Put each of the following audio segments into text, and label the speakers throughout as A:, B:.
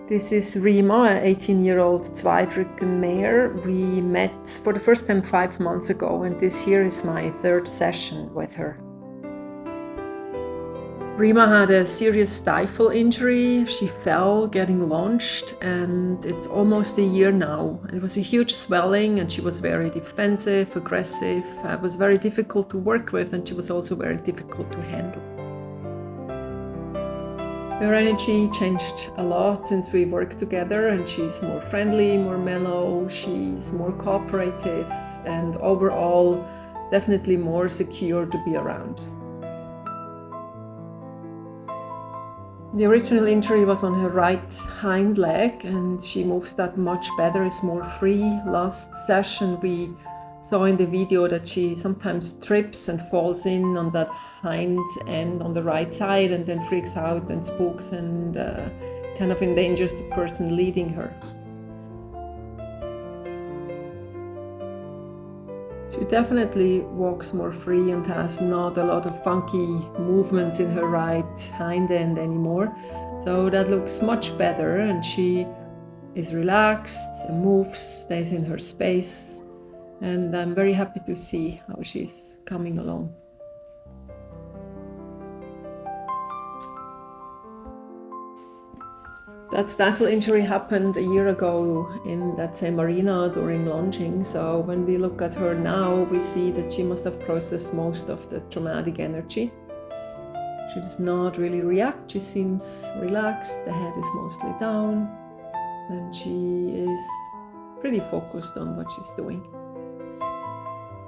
A: This is Rima, an 18-year-old Zweidrücken mare. We met for the first time 5 months ago, and this here is my third session with her. Rima had a serious stifle injury. She fell getting launched, and it's almost a year now. It was a huge swelling, and she was very defensive, aggressive. It was very difficult to work with, and she was also very difficult to handle. Her energy changed a lot since we worked together, and she's more friendly, more mellow, she's more cooperative, and overall definitely more secure to be around. The original injury was on her right hind leg, and she moves that much better, is more free. Last session we saw in the video that she sometimes trips and falls in on that hind end on the right side and then freaks out and spooks and kind of endangers the person leading her. She definitely walks more free and has not a lot of funky movements in her right hind end anymore. So that looks much better, and she is relaxed, moves, stays in her space. And I'm very happy to see how she's coming along. That stifle injury happened a year ago in that same arena during lunging. So when we look at her now, we see that she must have processed most of the traumatic energy. She does not really react. She seems relaxed. The head is mostly down, and she is pretty focused on what she's doing.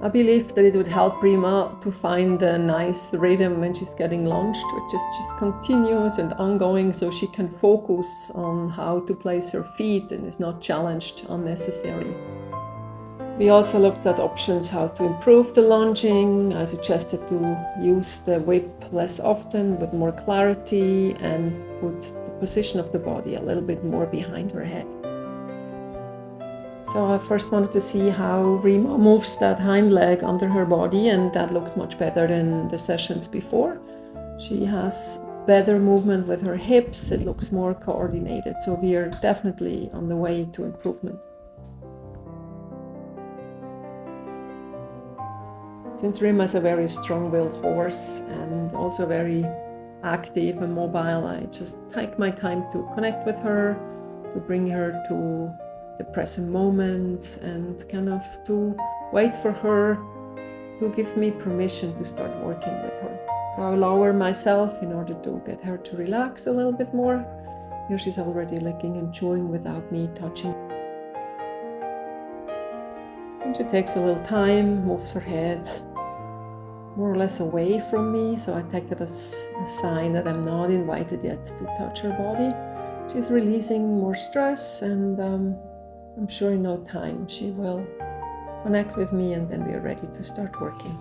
A: I believe that it would help Rima to find a nice rhythm when she's getting launched, which is just continuous and ongoing, so she can focus on how to place her feet and is not challenged unnecessarily. We also looked at options how to improve the lunging. I suggested to use the whip less often with more clarity and put the position of the body a little bit more behind her head. So I first wanted to see how Rima moves that hind leg under her body, and that looks much better than the sessions before. She has better movement with her hips, it looks more coordinated, so we are definitely on the way to improvement. Since Rima is a very strong-willed horse and also very active and mobile, I just take my time to connect with her, to bring her to the present moment, and kind of to wait for her to give me permission to start working with her. So I lower myself in order to get her to relax a little bit more. Here she's already licking and chewing without me touching. And she takes a little time, moves her head more or less away from me, so I take that as a sign that I'm not invited yet to touch her body. She's releasing more stress, and I'm sure in no time she will connect with me, and then we are ready to start working.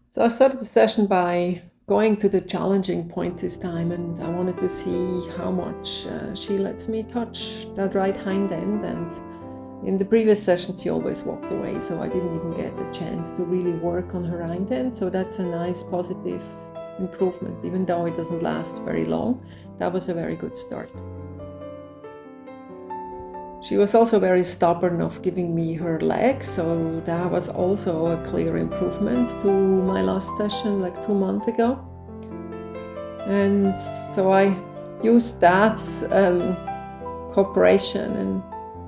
A: So I started the session by going to the challenging point this time, and I wanted to see how much she lets me touch that right hind end. And in the previous sessions she always walked away, so I didn't even get the chance to really work on her hind end. So that's a nice positive improvement, even though it doesn't last very long. That was a very good start. She was also very stubborn of giving me her legs, so that was also a clear improvement to my last session like 2 months ago. And so I used that cooperation and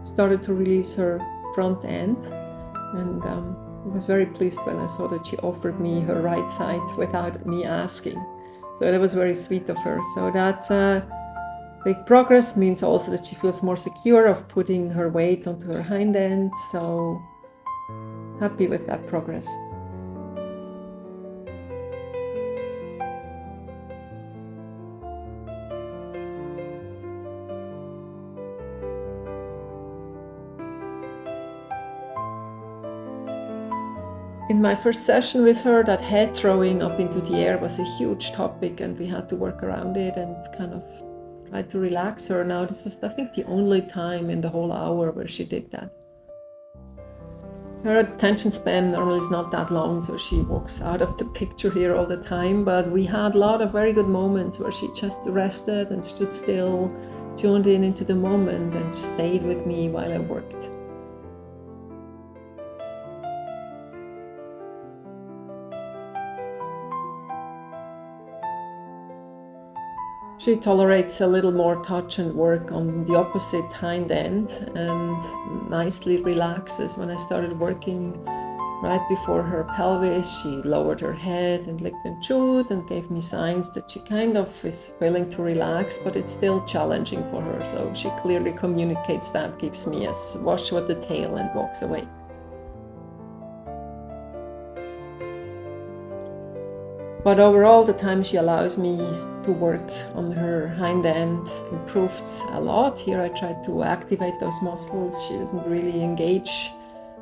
A: started to release her front end. And I was very pleased when I saw that she offered me her right side without me asking. So that was very sweet of her. So that's big progress, means also that she feels more secure of putting her weight onto her hind end, so happy with that progress. In my first session with her, that head throwing up into the air was a huge topic, and we had to work around it and kind of try to relax her. Now, this was, I think, the only time in the whole hour where she did that. Her attention span normally is not that long, so she walks out of the picture here all the time, but we had a lot of very good moments where she just rested and stood still, tuned in into the moment, and stayed with me while I worked. She tolerates a little more touch and work on the opposite hind end and nicely relaxes. When I started working right before her pelvis, she lowered her head and licked and chewed and gave me signs that she kind of is willing to relax, but it's still challenging for her. So she clearly communicates that, gives me a swash with the tail and walks away. But overall, the time she allows me to work on her hind end improved a lot. Here I try to activate those muscles. She doesn't really engage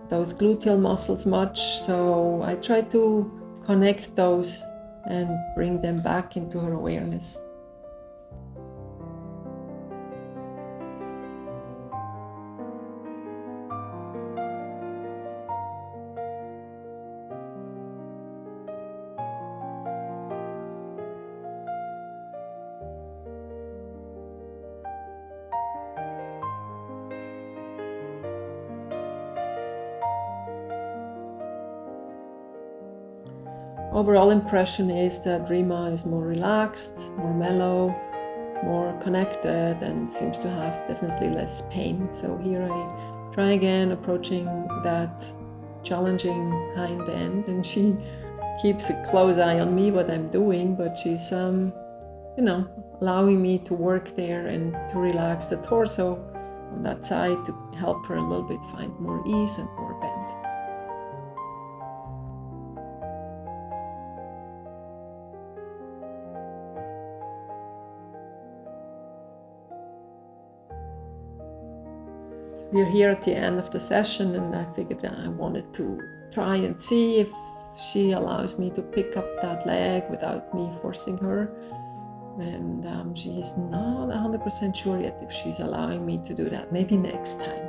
A: those gluteal muscles much, so I try to connect those and bring them back into her awareness. Overall impression is that Rima is more relaxed, more mellow, more connected, and seems to have definitely less pain. So here I try again approaching that challenging hind end, and she keeps a close eye on me, what I'm doing, but she's allowing me to work there and to relax the torso on that side to help her a little bit find more ease and more bend. We're here at the end of the session, and I figured that I wanted to try and see if she allows me to pick up that leg without me forcing her. And she's not 100% sure yet if she's allowing me to do that. Maybe next time.